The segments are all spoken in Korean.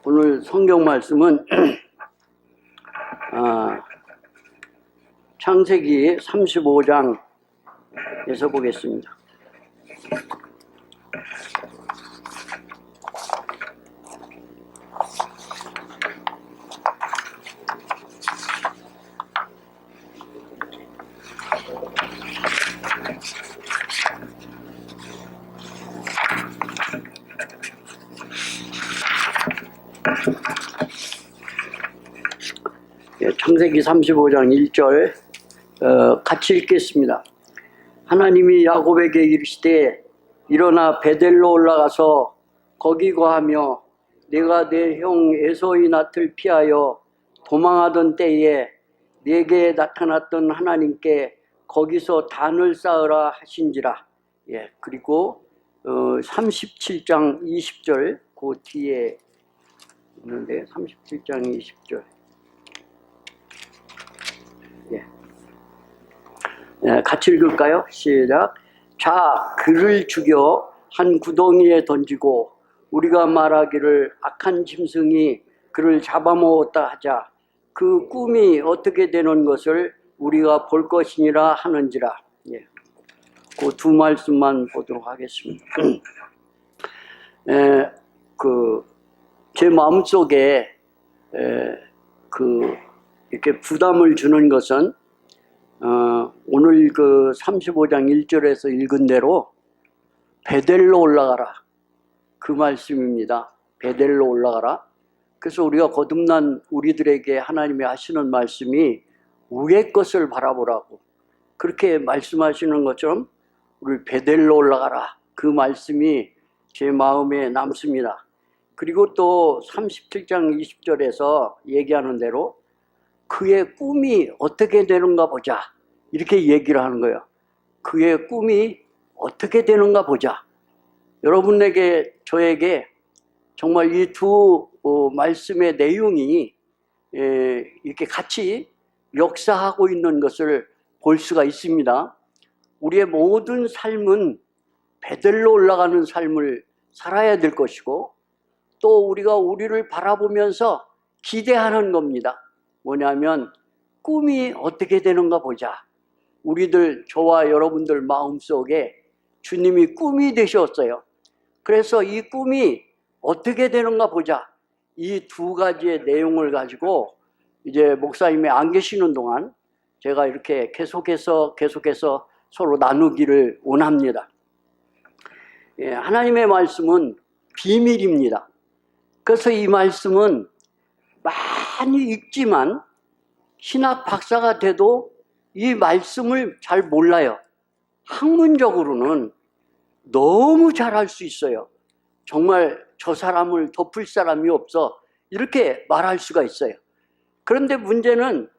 오늘 성경 말씀은 창세기 35장에서 보겠습니다. 창세기 35장 1절 같이 읽겠습니다. 하나님이 야곱에게 이르시되 일어나 베델로 올라가서 거기 거하며 내가 내 형 에서의 낫을 피하여 도망하던 때에 내게 나타났던 하나님께 거기서 단을 쌓으라 하신지라. 그리고 37장 20절 그 뒤에 있는데 37장 20절 같이 읽을까요? 시작. 자, 그를 죽여 한 구덩이에 던지고 우리가 말하기를 악한 짐승이 그를 잡아먹었다 하자. 그 꿈이 어떻게 되는 것을 우리가 볼 것이니라 하는지라. 그 두 말씀만 보도록 하겠습니다. 제 마음속에 이렇게 부담을 주는 것은 오늘 그 35장 1절에서 읽은 대로 베델로 올라가라, 그 말씀입니다. 베델로 올라가라. 그래서 우리가 거듭난 우리들에게 하나님이 하시는 말씀이 위의 것을 바라보라고 그렇게 말씀하시는 것처럼 우리 베델로 올라가라, 그 말씀이 제 마음에 남습니다. 그리고 또 37장 20절에서 얘기하는 대로 그의 꿈이 어떻게 되는가 보자, 이렇게 얘기를 하는 거예요. 그의 꿈이 어떻게 되는가 보자. 여러분에게, 저에게 정말 이 두 말씀의 내용이 이렇게 같이 역사하고 있는 것을 볼 수가 있습니다. 우리의 모든 삶은 베델로 올라가는 삶을 살아야 될 것이고, 또 우리가 우리를 바라보면서 기대하는 겁니다. 뭐냐면 꿈이 어떻게 되는가 보자. 우리들, 저와 여러분들 마음속에 주님이 꿈이 되셨어요. 그래서 이 꿈이 어떻게 되는가 보자. 이 두 가지의 내용을 가지고 이제 목사님이 안 계시는 동안 제가 이렇게 계속해서 서로 나누기를 원합니다. 하나님의 말씀은 비밀입니다. 그래서 이 말씀은 많이 읽지만 신학 박사가 돼도 이 말씀을 잘 몰라요. 학문적으로는 너무 잘할 수 있어요. 정말 저 사람을 덮을 사람이 없어, 이렇게 말할 수가 있어요. 그런데 문제는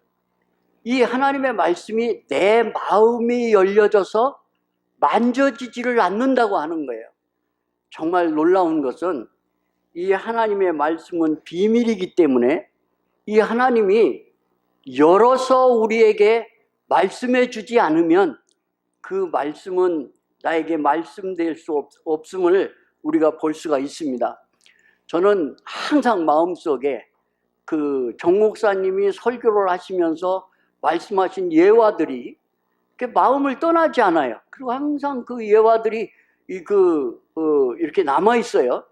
이 하나님의 말씀이 내 마음이 열려져서 만져지지를 않는다고 하는 거예요. 정말 놀라운 것은 이 하나님의 말씀은 비밀이기 때문에 이 하나님이 열어서 우리에게 말씀해 주지 않으면 그 말씀은 나에게 말씀될 수 없음을 우리가 볼 수가 있습니다. 저는 항상 마음속에 그 정 목사님이 설교를 하시면서 말씀하신 예화들이 마음을 떠나지 않아요. 그리고 항상 그 예화들이 이렇게 남아 있어요.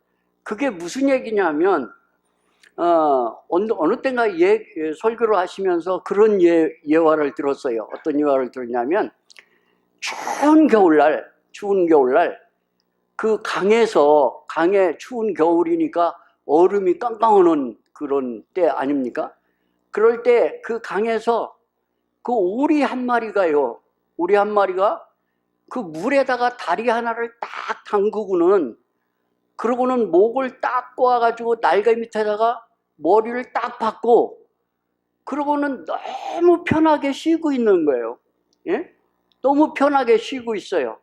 그게 무슨 얘기냐면 어느 때인가 설교를 하시면서 그런 예화를 들었어요. 어떤 예화를 들었냐면 추운 겨울날 그 강에 추운 겨울이니까 얼음이 깡깡 오는 그런 때 아닙니까? 그럴 때 그 강에서 그 오리 한 마리가 그 물에다가 다리 하나를 딱 담그고는, 그러고는 목을 딱 꼬아가지고 날개 밑에다가 머리를 딱 박고, 그러고는 너무 편하게 쉬고 있는 거예요. 너무 편하게 쉬고 있어요.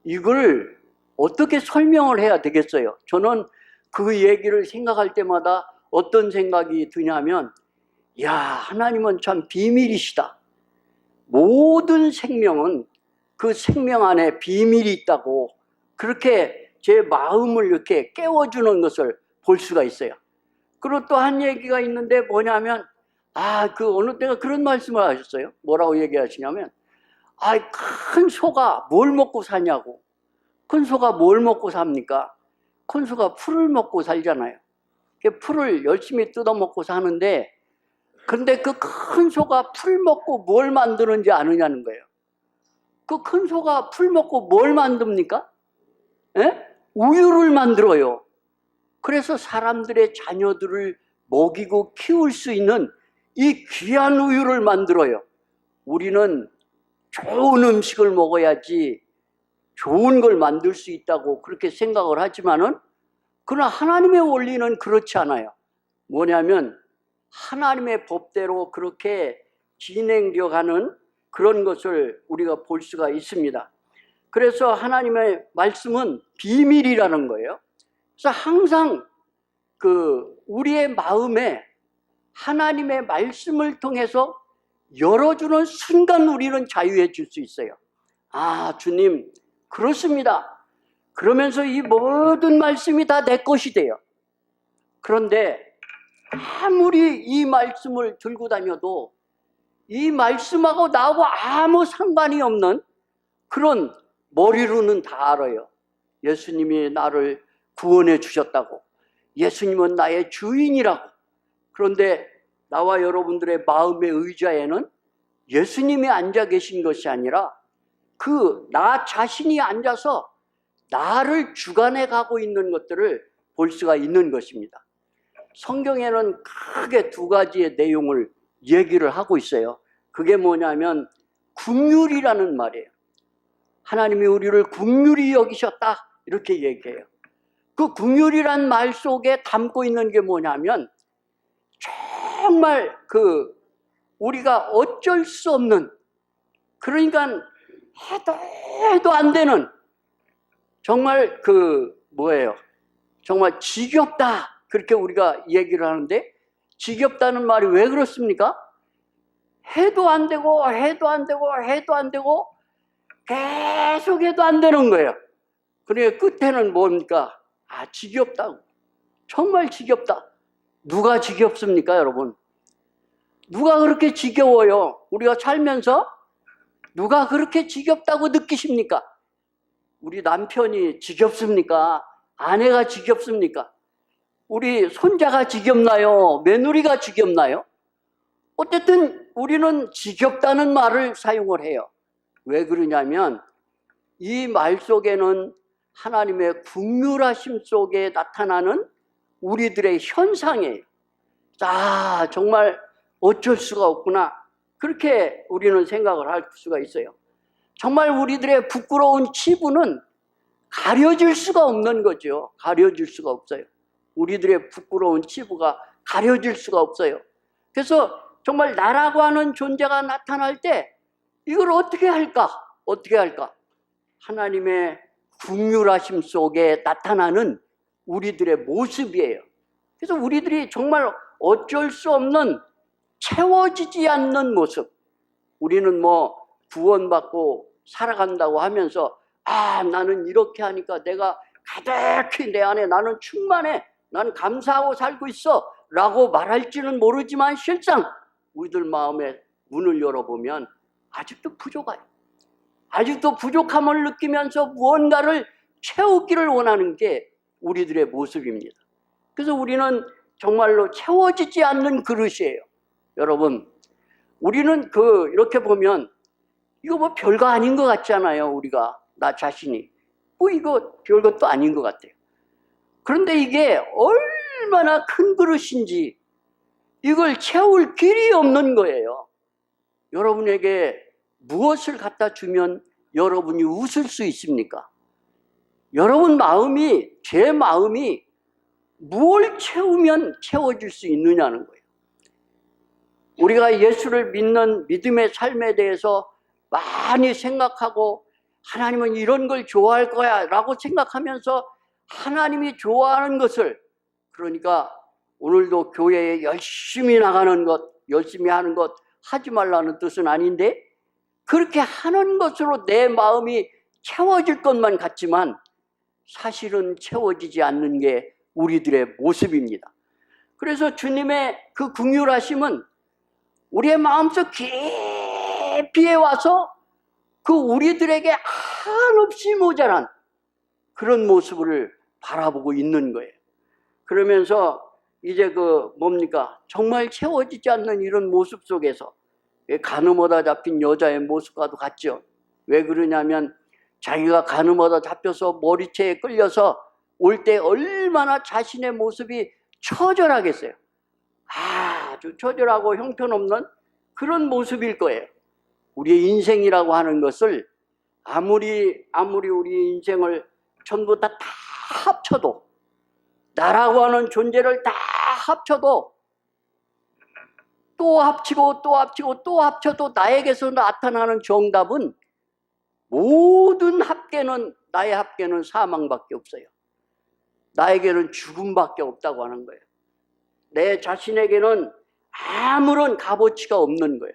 이걸 어떻게 설명을 해야 되겠어요? 저는 그 얘기를 생각할 때마다 어떤 생각이 드냐면, 야, 하나님은 참 비밀이시다. 모든 생명은 그 생명 안에 비밀이 있다고 그렇게 제 마음을 이렇게 깨워주는 것을 볼 수가 있어요. 그리고 또 한 얘기가 있는데 뭐냐면, 그 어느 때가 그런 말씀을 하셨어요. 뭐라고 얘기하시냐면, 큰 소가 뭘 먹고 사냐고. 큰 소가 뭘 먹고 삽니까? 큰 소가 풀을 먹고 살잖아요. 그 풀을 열심히 뜯어먹고 사는데, 근데 그 큰 소가 풀 먹고 뭘 만드는지 아느냐는 거예요. 그 큰 소가 풀 먹고 뭘 만듭니까? 예? 우유를 만들어요. 그래서 사람들의 자녀들을 먹이고 키울 수 있는 이 귀한 우유를 만들어요. 우리는 좋은 음식을 먹어야지 좋은 걸 만들 수 있다고 그렇게 생각을 하지만은, 그러나 하나님의 원리는 그렇지 않아요. 뭐냐면 하나님의 법대로 그렇게 진행되어 가는 그런 것을 우리가 볼 수가 있습니다. 그래서 하나님의 말씀은 비밀이라는 거예요. 그래서 항상 우리의 마음에 하나님의 말씀을 통해서 열어주는 순간 우리는 자유해질 수 있어요. 주님, 그렇습니다. 그러면서 이 모든 말씀이 다 내 것이 돼요. 그런데 아무리 이 말씀을 들고 다녀도 이 말씀하고 나하고 아무 상관이 없는 그런, 머리로는 다 알아요. 예수님이 나를 구원해 주셨다고, 예수님은 나의 주인이라고. 그런데 나와 여러분들의 마음의 의자에는 예수님이 앉아 계신 것이 아니라 나 자신이 앉아서 나를 주관해 가고 있는 것들을 볼 수가 있는 것입니다. 성경에는 크게 두 가지의 내용을 얘기를 하고 있어요. 그게 뭐냐면 긍휼이라는 말이에요. 하나님이 우리를 긍휼히 여기셨다, 이렇게 얘기해요. 그 긍휼이란 말 속에 담고 있는 게 뭐냐면, 정말 우리가 어쩔 수 없는, 그러니까 해도 안 되는, 정말 정말 지겹다, 그렇게 우리가 얘기를 하는데, 지겹다는 말이 왜 그렇습니까? 해도 안 되고 해도 안 되고 해도 안 되고 계속 해도 안 되는 거예요. 그러니까 끝에는 뭡니까? 지겹다고. 정말 지겹다. 누가 지겹습니까, 여러분? 누가 그렇게 지겨워요? 우리가 살면서 누가 그렇게 지겹다고 느끼십니까? 우리 남편이 지겹습니까? 아내가 지겹습니까? 우리 손자가 지겹나요? 며느리가 지겹나요? 어쨌든 우리는 지겹다는 말을 사용을 해요. 왜 그러냐면 이 말 속에는 하나님의 긍휼하심 속에 나타나는 우리들의 현상이에요. 정말 어쩔 수가 없구나, 그렇게 우리는 생각을 할 수가 있어요. 정말 우리들의 부끄러운 치부는 가려질 수가 없는 거죠. 가려질 수가 없어요. 우리들의 부끄러운 치부가 가려질 수가 없어요. 그래서 정말 나라고 하는 존재가 나타날 때 이걸 어떻게 할까? 어떻게 할까? 하나님의 긍휼하심 속에 나타나는 우리들의 모습이에요. 그래서 우리들이 정말 어쩔 수 없는, 채워지지 않는 모습. 우리는 구원받고 살아간다고 하면서 나는 이렇게 하니까 내가 가득히 내 안에 나는 충만해, 나는 감사하고 살고 있어 라고 말할지는 모르지만, 실상 우리들 마음에 문을 열어보면 아직도 부족해요. 아직도 부족함을 느끼면서 무언가를 채우기를 원하는 게 우리들의 모습입니다. 그래서 우리는 정말로 채워지지 않는 그릇이에요. 여러분, 우리는 이렇게 보면 이거 별거 아닌 것 같잖아요. 우리가, 나 자신이 이거 별것도 아닌 것 같아요. 그런데 이게 얼마나 큰 그릇인지 이걸 채울 길이 없는 거예요. 여러분에게 무엇을 갖다 주면 여러분이 웃을 수 있습니까? 여러분 마음이, 제 마음이 뭘 채우면 채워질 수 있느냐는 거예요. 우리가 예수를 믿는 믿음의 삶에 대해서 많이 생각하고, 하나님은 이런 걸 좋아할 거야 라고 생각하면서 하나님이 좋아하는 것을, 그러니까 오늘도 교회에 열심히 나가는 것, 열심히 하는 것 하지 말라는 뜻은 아닌데, 그렇게 하는 것으로 내 마음이 채워질 것만 같지만 사실은 채워지지 않는 게 우리들의 모습입니다. 그래서 주님의 그 긍휼하심은 우리의 마음속 깊이에 와서 그 우리들에게 한없이 모자란 그런 모습을 바라보고 있는 거예요. 그러면서 이제 뭡니까? 정말 채워지지 않는 이런 모습 속에서 가늠하다 잡힌 여자의 모습과도 같죠. 왜 그러냐면 자기가 가늠하다 잡혀서 머리채에 끌려서 올 때 얼마나 자신의 모습이 처절하겠어요. 아주 처절하고 형편없는 그런 모습일 거예요. 우리의 인생이라고 하는 것을 아무리 우리 인생을 전부 다 합쳐도, 나라고 하는 존재를 다 합쳐도, 또 합치고 또 합치고 또 합쳐도 나에게서 나타나는 정답은 모든 합계는, 나의 합계는 사망밖에 없어요. 나에게는 죽음밖에 없다고 하는 거예요. 내 자신에게는 아무런 값어치가 없는 거예요.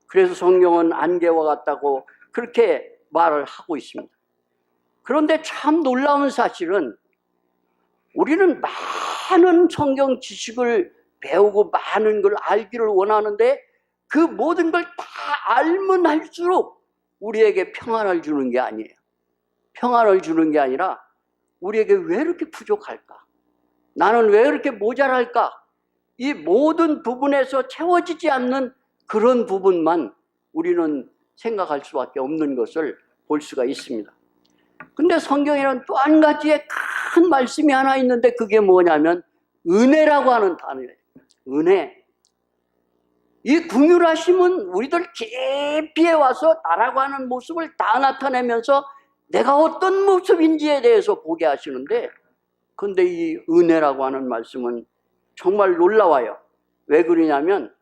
그래서 성경은 안개와 같다고 그렇게 말을 하고 있습니다. 그런데 참 놀라운 사실은 우리는 많은 성경 지식을 배우고 많은 걸 알기를 원하는데 그 모든 걸 다 알면 할수록 우리에게 평안을 주는 게 아니에요. 평안을 주는 게 아니라 우리에게 왜 이렇게 부족할까? 나는 왜 이렇게 모자랄까? 이 모든 부분에서 채워지지 않는 그런 부분만 우리는 생각할 수밖에 없는 것을 볼 수가 있습니다. 근데 성경에는 또 한 가지의 큰 말씀이 하나 있는데 그게 뭐냐면 은혜라고 하는 단어예요. 은혜. 이 긍휼하심은 우리들 깊이에 와서 나라고 하는 모습을 다 나타내면서 내가 어떤 모습인지에 대해서 보게 하시는데, 근데 이 은혜라고 하는 말씀은 정말 놀라워요. 왜 그러냐면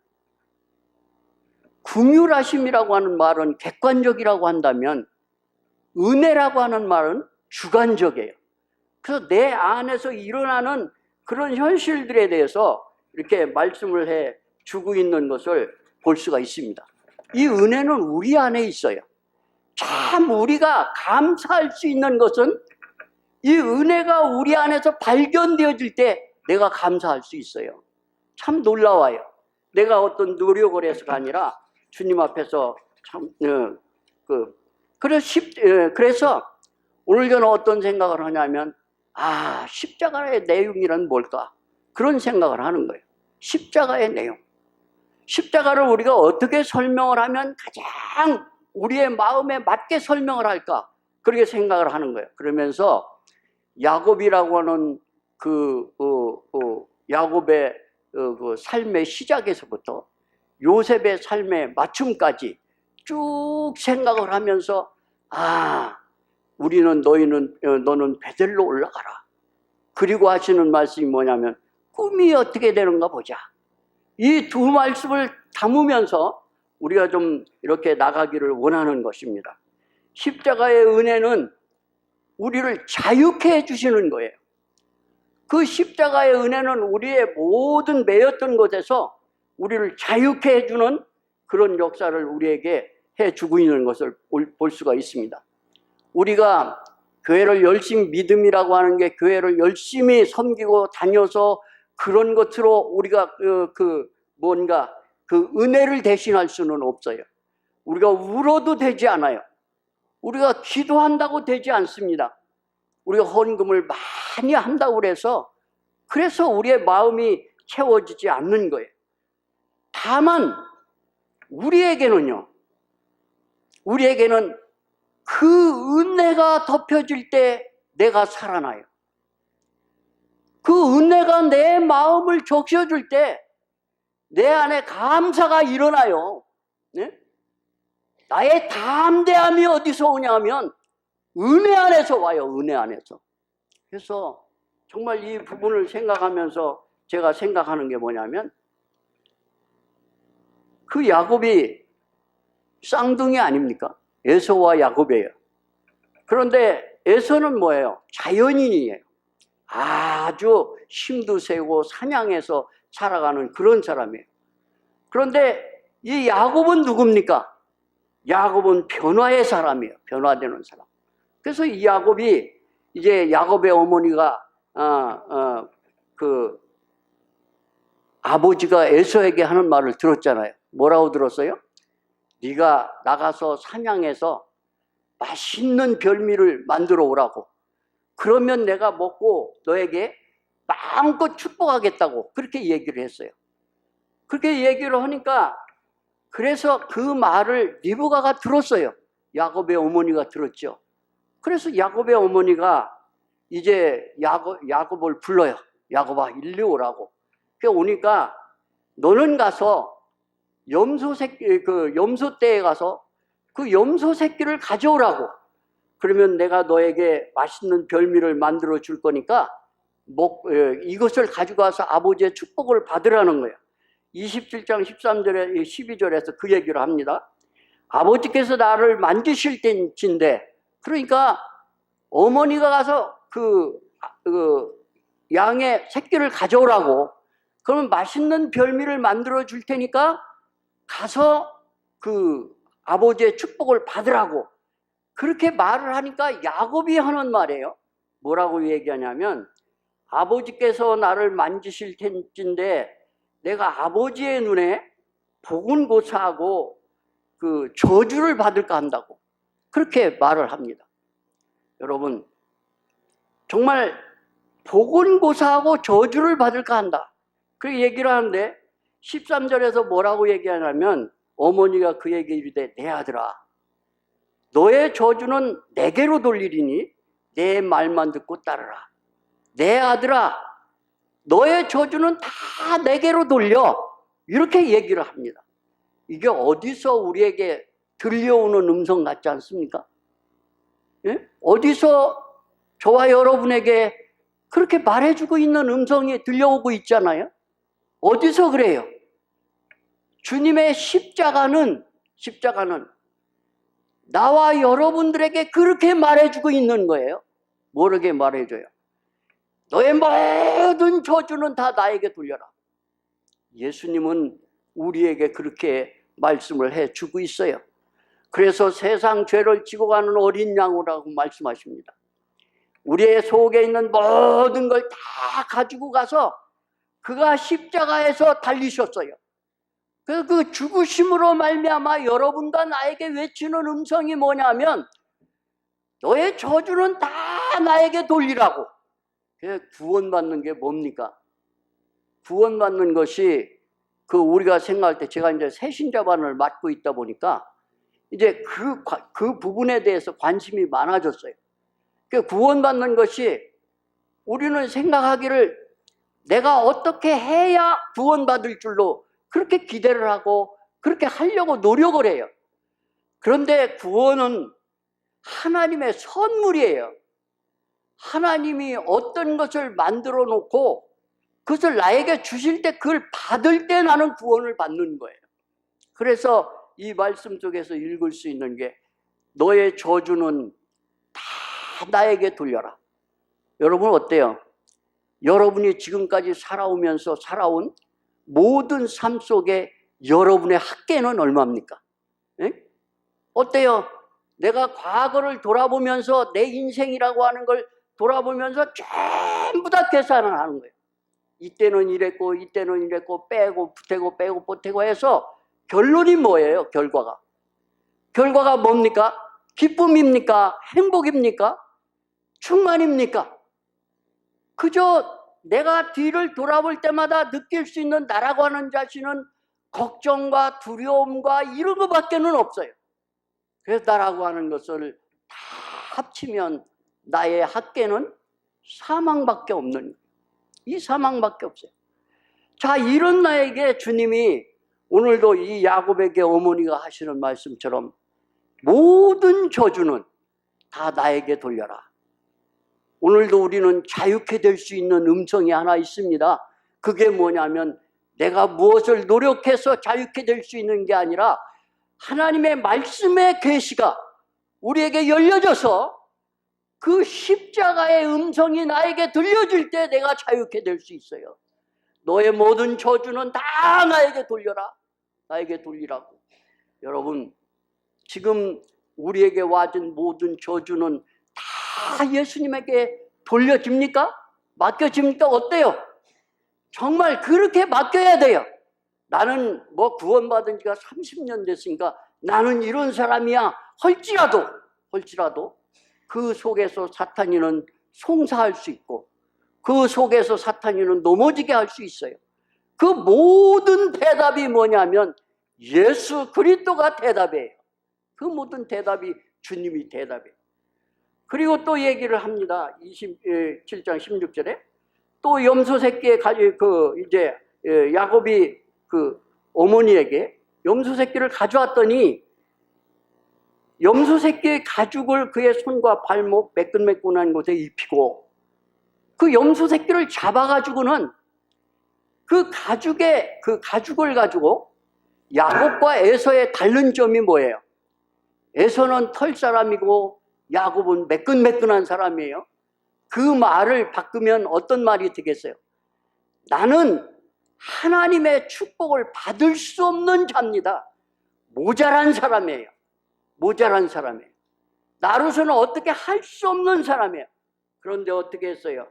긍휼하심이라고 하는 말은 객관적이라고 한다면 은혜라고 하는 말은 주관적이에요. 그래서 내 안에서 일어나는 그런 현실들에 대해서 이렇게 말씀을 해 주고 있는 것을 볼 수가 있습니다. 이 은혜는 우리 안에 있어요. 참 우리가 감사할 수 있는 것은 이 은혜가 우리 안에서 발견되어질 때 내가 감사할 수 있어요. 참 놀라워요. 내가 어떤 노력을 해서가 아니라 주님 앞에서 참 그래서 오늘 저는 어떤 생각을 하냐면 십자가의 내용이란 뭘까? 그런 생각을 하는 거예요. 십자가의 내용. 십자가를 우리가 어떻게 설명을 하면 가장 우리의 마음에 맞게 설명을 할까? 그렇게 생각을 하는 거예요. 그러면서 야곱이라고 하는 야곱의 그 삶의 시작에서부터 요셉의 삶의 맞춤까지 쭉 생각을 하면서 너는 베델로 올라가라. 그리고 하시는 말씀이 뭐냐면 꿈이 어떻게 되는가 보자. 이 두 말씀을 담으면서 우리가 좀 이렇게 나가기를 원하는 것입니다. 십자가의 은혜는 우리를 자유케 해주시는 거예요. 그 십자가의 은혜는 우리의 모든 매였던 것에서 우리를 자유케 해주는 그런 역사를 우리에게 해주고 있는 것을 볼 수가 있습니다. 우리가 교회를 열심히 믿음이라고 하는 게 교회를 열심히 섬기고 다녀서 그런 것으로 우리가 뭔가 그 은혜를 대신할 수는 없어요. 우리가 울어도 되지 않아요. 우리가 기도한다고 되지 않습니다. 우리가 헌금을 많이 한다고 그래서 우리의 마음이 채워지지 않는 거예요. 다만 우리에게는 그 은혜가 덮여질 때 내가 살아나요. 그 은혜가 내 마음을 적셔줄 때 내 안에 감사가 일어나요. 네? 나의 담대함이 어디서 오냐면 은혜 안에서 와요. 은혜 안에서. 그래서 정말 이 부분을 생각하면서 제가 생각하는 게 뭐냐면 그 야곱이 쌍둥이 아닙니까? 에서와 야곱이에요. 그런데 에서는 뭐예요? 자연인이에요. 아주 힘도 세고 사냥해서 살아가는 그런 사람이에요. 그런데 이 야곱은 누굽니까? 야곱은 변화의 사람이에요. 변화되는 사람. 그래서 이 야곱이 이제 야곱의 어머니가 아버지가 에서에게 하는 말을 들었잖아요. 뭐라고 들었어요? 네가 나가서 사냥해서 맛있는 별미를 만들어 오라고. 그러면 내가 먹고 너에게 마음껏 축복하겠다고 그렇게 얘기를 했어요. 그렇게 얘기를 하니까 그래서 그 말을 리브가가 들었어요. 야곱의 어머니가 들었죠. 그래서 야곱의 어머니가 이제 야곱을 불러요. 야곱아, 일리 오라고. 그 오니까 너는 가서 염소 새끼, 그 염소떼에 가서 그 염소 새끼를 가져오라고. 그러면 내가 너에게 맛있는 별미를 만들어 줄 거니까 이것을 가지고 와서 아버지의 축복을 받으라는 거예요. 27장 13절에 12절에서 그 얘기를 합니다. 아버지께서 나를 만지실 때인데, 그러니까 어머니가 가서 그 양의 새끼를 가져오라고. 그러면 맛있는 별미를 만들어 줄 테니까 가서 그 아버지의 축복을 받으라고. 그렇게 말을 하니까 야곱이 하는 말이에요. 뭐라고 얘기하냐면, 아버지께서 나를 만지실 텐데 내가 아버지의 눈에 복은 고사하고 그 저주를 받을까 한다고 그렇게 말을 합니다. 여러분, 정말 복은 고사하고 저주를 받을까 한다. 그 얘기를 하는데 13절에서 뭐라고 얘기하냐면, 어머니가 그에게 이르되 내 아들아, 너의 저주는 내게로 돌리리니 내 말만 듣고 따르라. 내 아들아, 너의 저주는 다 내게로 돌려. 이렇게 얘기를 합니다. 이게 어디서 우리에게 들려오는 음성 같지 않습니까? 예? 어디서 저와 여러분에게 그렇게 말해주고 있는 음성이 들려오고 있잖아요. 어디서 그래요? 주님의 십자가는 나와 여러분들에게 그렇게 말해주고 있는 거예요. 모르게 말해줘요. 너의 모든 저주는 다 나에게 돌려라. 예수님은 우리에게 그렇게 말씀을 해주고 있어요. 그래서 세상 죄를 지고 가는 어린 양이라고 말씀하십니다. 우리의 속에 있는 모든 걸 다 가지고 가서 그가 십자가에서 달리셨어요. 그래서 그 죽으심으로 말미암아 여러분과 나에게 외치는 음성이 뭐냐면, 너의 저주는 다 나에게 돌리라고. 구원받는 게 뭡니까? 구원받는 것이 우리가 생각할 때, 제가 이제 새신자반을 맡고 있다 보니까 이제 그 부분에 대해서 관심이 많아졌어요. 구원받는 것이, 우리는 생각하기를 내가 어떻게 해야 구원받을 줄로 그렇게 기대를 하고 그렇게 하려고 노력을 해요. 그런데 구원은 하나님의 선물이에요. 하나님이 어떤 것을 만들어 놓고 그것을 나에게 주실 때, 그걸 받을 때 나는 구원을 받는 거예요. 그래서 이 말씀 속에서 읽을 수 있는 게, 너의 저주는 다 나에게 돌려라. 여러분 어때요? 여러분이 지금까지 살아오면서 살아온 모든 삶 속에 여러분의 학계는 얼마입니까? 에? 어때요? 내가 과거를 돌아보면서 내 인생이라고 하는 걸 돌아보면서 전부 다 계산을 하는 거예요. 이때는 이랬고 이때는 이랬고 빼고 보태고 해서 결론이 뭐예요? 결과가 뭡니까? 기쁨입니까? 행복입니까? 충만입니까? 그저 내가 뒤를 돌아볼 때마다 느낄 수 있는 나라고 하는 자신은 걱정과 두려움과 이런 것밖에는 없어요. 그래서 나라고 하는 것을 다 합치면 나의 학계는 사망밖에 없는 거예요. 이 사망밖에 없어요. 자, 이런 나에게 주님이 오늘도 이 야곱에게 어머니가 하시는 말씀처럼 모든 저주는 다 나에게 돌려라. 오늘도 우리는 자유케 될 수 있는 음성이 하나 있습니다. 그게 뭐냐면, 내가 무엇을 노력해서 자유케 될 수 있는 게 아니라 하나님의 말씀의 계시가 우리에게 열려져서 그 십자가의 음성이 나에게 들려질 때 내가 자유케 될 수 있어요. 너의 모든 저주는 다 나에게 돌려라. 나에게 돌리라고. 여러분, 지금 우리에게 와준 모든 저주는 다 예수님에게 돌려집니까? 맡겨집니까? 어때요? 정말 그렇게 맡겨야 돼요. 나는 뭐 구원받은 지가 30년 됐으니까 나는 이런 사람이야 헐지라도 그 속에서 사탄이는 송사할 수 있고 그 속에서 사탄이는 넘어지게 할 수 있어요. 그 모든 대답이 뭐냐면 예수 그리스도가 대답이에요. 그 모든 대답이 주님이 대답이에요. 그리고 또 얘기를 합니다. 27장 16절에 또 염소 새끼에 이제 야곱이 그 어머니에게 염소 새끼를 가져왔더니 염소 새끼의 가죽을 그의 손과 발목 매끈매끈한 곳에 입히고 그 염소 새끼를 잡아가지고는 그 가죽을 가지고 야곱과 에서의 다른 점이 뭐예요? 에서는 털 사람이고 야곱은 매끈매끈한 사람이에요. 그 말을 바꾸면 어떤 말이 되겠어요? 나는 하나님의 축복을 받을 수 없는 자입니다. 모자란 사람이에요. 나로서는 어떻게 할 수 없는 사람이에요. 그런데 어떻게 했어요?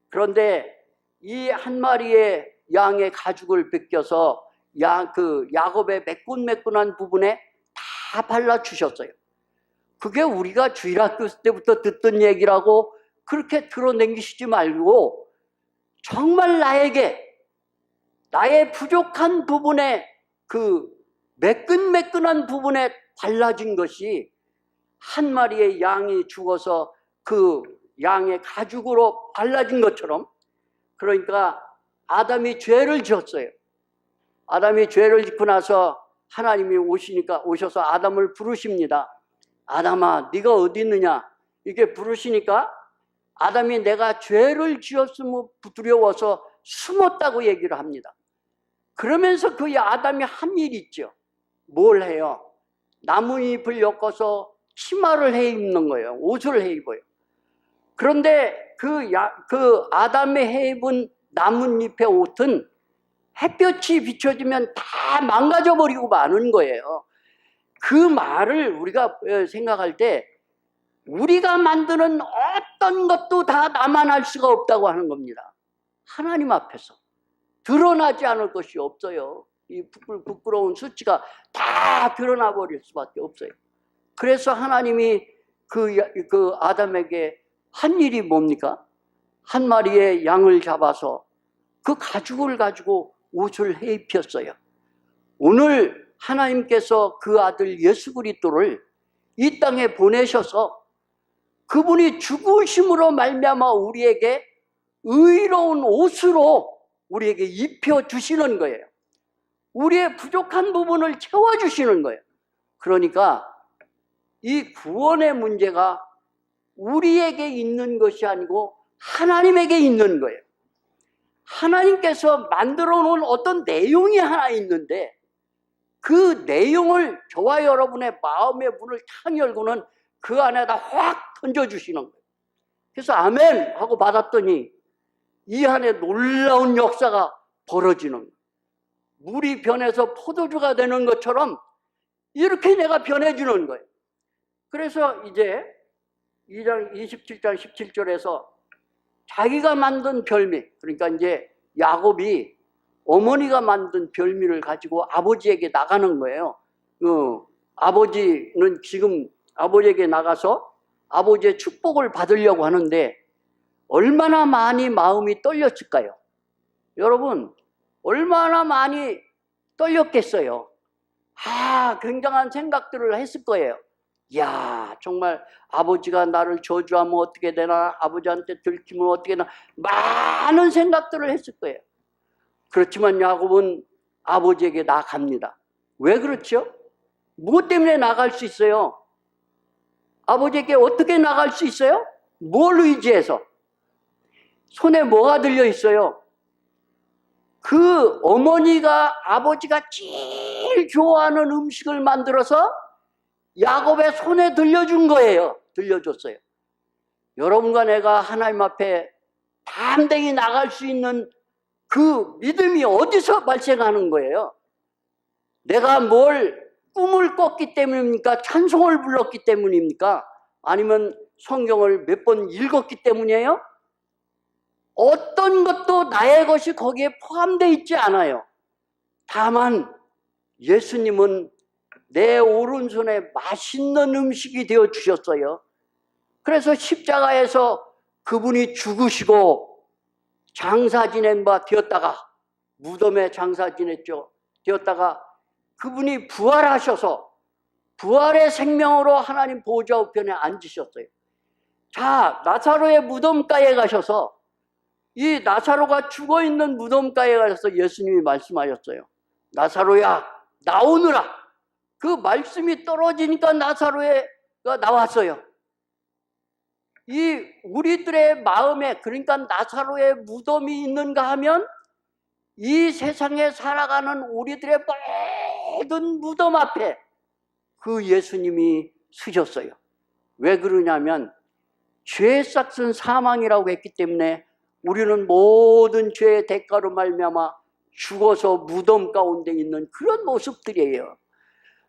그런데 이 한 마리의 양의 가죽을 벗겨서 야곱의 매끈매끈한 부분에 다 발라주셨어요. 그게 우리가 주일학교 때부터 듣던 얘기라고 그렇게 드러내기시지 말고 정말 나의 부족한 부분에 그 매끈매끈한 부분에 발라진 것이 한 마리의 양이 죽어서 그 양의 가죽으로 발라진 것처럼, 그러니까 아담이 죄를 지었어요. 아담이 죄를 짓고 나서 하나님이 오셔서 아담을 부르십니다. 아담아, 네가 어디 있느냐? 이렇게 부르시니까 아담이 내가 죄를 지었으면 두려워서 숨었다고 얘기를 합니다. 그러면서 그 아담이 한 일이 있죠. 뭘 해요? 나뭇잎을 엮어서 치마를 해 입는 거예요. 옷을 해 입어요. 그런데 그 아담이 해 입은 나뭇잎의 옷은 햇볕이 비춰지면 다 망가져 버리고 마는 거예요. 그 말을 우리가 생각할 때 우리가 만드는 어떤 것도 다 나만 할 수가 없다고 하는 겁니다. 하나님 앞에서 드러나지 않을 것이 없어요. 이 부끄러운 수치가 다 드러나 버릴 수밖에 없어요. 그래서 하나님이 그 아담에게 한 일이 뭡니까? 한 마리의 양을 잡아서 그 가죽을 가지고 옷을 해 입혔어요. 오늘 하나님께서 그 아들 예수 그리스도를 이 땅에 보내셔서 그분이 죽으심으로 말미암아 우리에게 의로운 옷으로 우리에게 입혀주시는 거예요. 우리의 부족한 부분을 채워주시는 거예요. 그러니까 이 구원의 문제가 우리에게 있는 것이 아니고 하나님에게 있는 거예요. 하나님께서 만들어 놓은 어떤 내용이 하나 있는데 그 내용을 저와 여러분의 마음의 문을 탁 열고는 그 안에다 확 던져주시는 거예요. 그래서 아멘 하고 받았더니 이 안에 놀라운 역사가 벌어지는 거예요. 물이 변해서 포도주가 되는 것처럼 이렇게 내가 변해주는 거예요. 그래서 이제 27장 17절에서 자기가 만든 별미, 그러니까 이제 야곱이 어머니가 만든 별미를 가지고 아버지에게 나가는 거예요. 아버지는 지금 아버지에게 나가서 아버지의 축복을 받으려고 하는데 얼마나 많이 마음이 떨렸을까요? 여러분, 얼마나 많이 떨렸겠어요? 굉장한 생각들을 했을 거예요. 야, 정말 아버지가 나를 저주하면 어떻게 되나, 아버지한테 들키면 어떻게 되나, 많은 생각들을 했을 거예요. 그렇지만 야곱은 아버지에게 나갑니다. 왜 그렇죠? 무엇 때문에 나갈 수 있어요? 아버지에게 어떻게 나갈 수 있어요? 뭘 의지해서? 손에 뭐가 들려 있어요? 그 어머니가 아버지가 제일 좋아하는 음식을 만들어서 야곱의 손에 들려준 거예요. 들려줬어요. 여러분과 내가 하나님 앞에 담대히 나갈 수 있는 그 믿음이 어디서 발생하는 거예요? 내가 뭘 꿈을 꿨기 때문입니까? 찬송을 불렀기 때문입니까? 아니면 성경을 몇 번 읽었기 때문이에요? 어떤 것도 나의 것이 거기에 포함되어 있지 않아요. 다만 예수님은 내 오른손에 맛있는 음식이 되어 주셨어요. 그래서 십자가에서 그분이 죽으시고 장사 지낸 바 되었다가, 무덤에 장사 지냈죠. 되었다가 그분이 부활하셔서 부활의 생명으로 하나님 보좌 우편에 앉으셨어요. 자, 나사로의 무덤가에 가셔서, 이 나사로가 죽어있는 무덤가에 가셔서 예수님이 말씀하셨어요. 나사로야, 나오느라. 그 말씀이 떨어지니까 나사로가 나왔어요. 이 우리들의 마음에, 그러니까 나사로의 무덤이 있는가 하면 이 세상에 살아가는 우리들의 모든 무덤 앞에 그 예수님이 서셨어요. 왜 그러냐면 죄의 삭은 사망이라고 했기 때문에 우리는 모든 죄의 대가로 말미암아 죽어서 무덤 가운데 있는 그런 모습들이에요.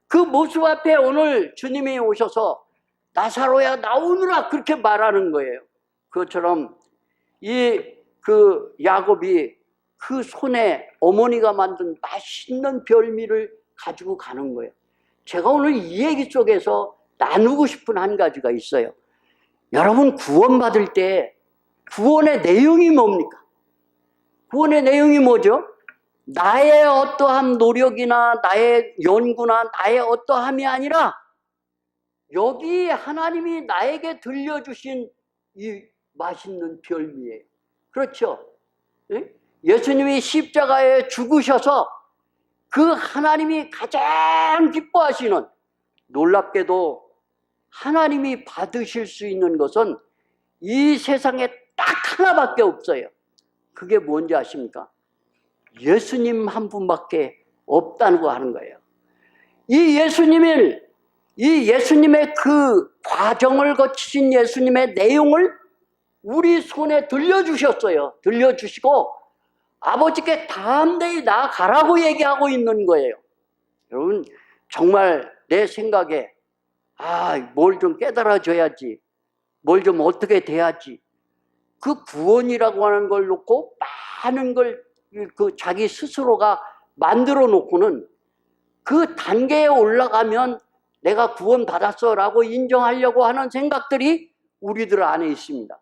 그 모습 앞에 오늘 주님이 오셔서 나사로야 나오느라 그렇게 말하는 거예요. 그것처럼 그 야곱이 그 손에 어머니가 만든 맛있는 별미를 가지고 가는 거예요. 제가 오늘 이 얘기 속에서 나누고 싶은 한 가지가 있어요. 여러분, 구원받을 때 구원의 내용이 뭡니까? 구원의 내용이 뭐죠? 나의 어떠한 노력이나 나의 연구나 나의 어떠함이 아니라 여기 하나님이 나에게 들려주신 이 맛있는 별미예요. 그렇죠? 예수님이 십자가에 죽으셔서 그 하나님이 가장 기뻐하시는, 놀랍게도 하나님이 받으실 수 있는 것은 이 세상에 딱 하나밖에 없어요. 그게 뭔지 아십니까? 예수님 한 분밖에 없다는 거 하는 거예요. 이 예수님의 그 과정을 거치신 예수님의 내용을 우리 손에 들려주셨어요. 들려주시고 아버지께 담대히 나아가라고 얘기하고 있는 거예요. 여러분, 정말 내 생각에 뭘 좀 깨달아줘야지, 뭘 좀 어떻게 돼야지, 그 구원이라고 하는 걸 놓고 많은 걸 그 자기 스스로가 만들어 놓고는 그 단계에 올라가면 내가 구원받았어 라고 인정하려고 하는 생각들이 우리들 안에 있습니다.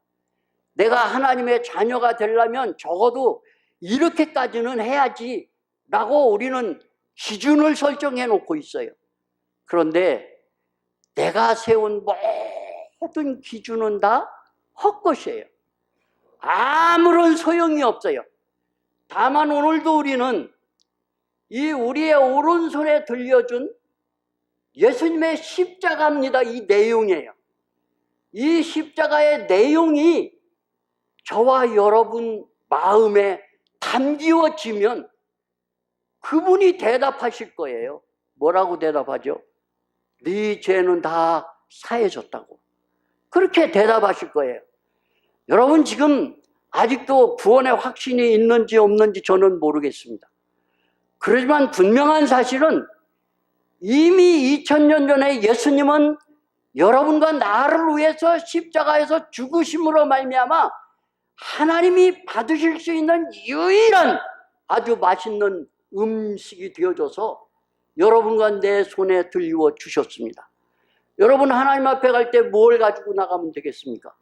내가 하나님의 자녀가 되려면 적어도 이렇게까지는 해야지 라고 우리는 기준을 설정해 놓고 있어요. 그런데 내가 세운 모든 기준은 다 헛것이에요. 아무런 소용이 없어요. 다만 오늘도 우리는 이 우리의 오른손에 들려준 예수님의 십자가입니다. 이 내용이에요. 이 십자가의 내용이 저와 여러분 마음에 담기워지면 그분이 대답하실 거예요. 뭐라고 대답하죠? 네 죄는 다 사해졌다고. 그렇게 대답하실 거예요. 여러분, 지금 아직도 구원의 확신이 있는지 없는지 저는 모르겠습니다. 그렇지만 분명한 사실은 이미 2000년 전에 예수님은 여러분과 나를 위해서 십자가에서 죽으심으로 말미암아 하나님이 받으실 수 있는 유일한 아주 맛있는 음식이 되어줘서 여러분과 내 손에 들려 주셨습니다. 여러분, 하나님 앞에 갈 때 뭘 가지고 나가면 되겠습니까?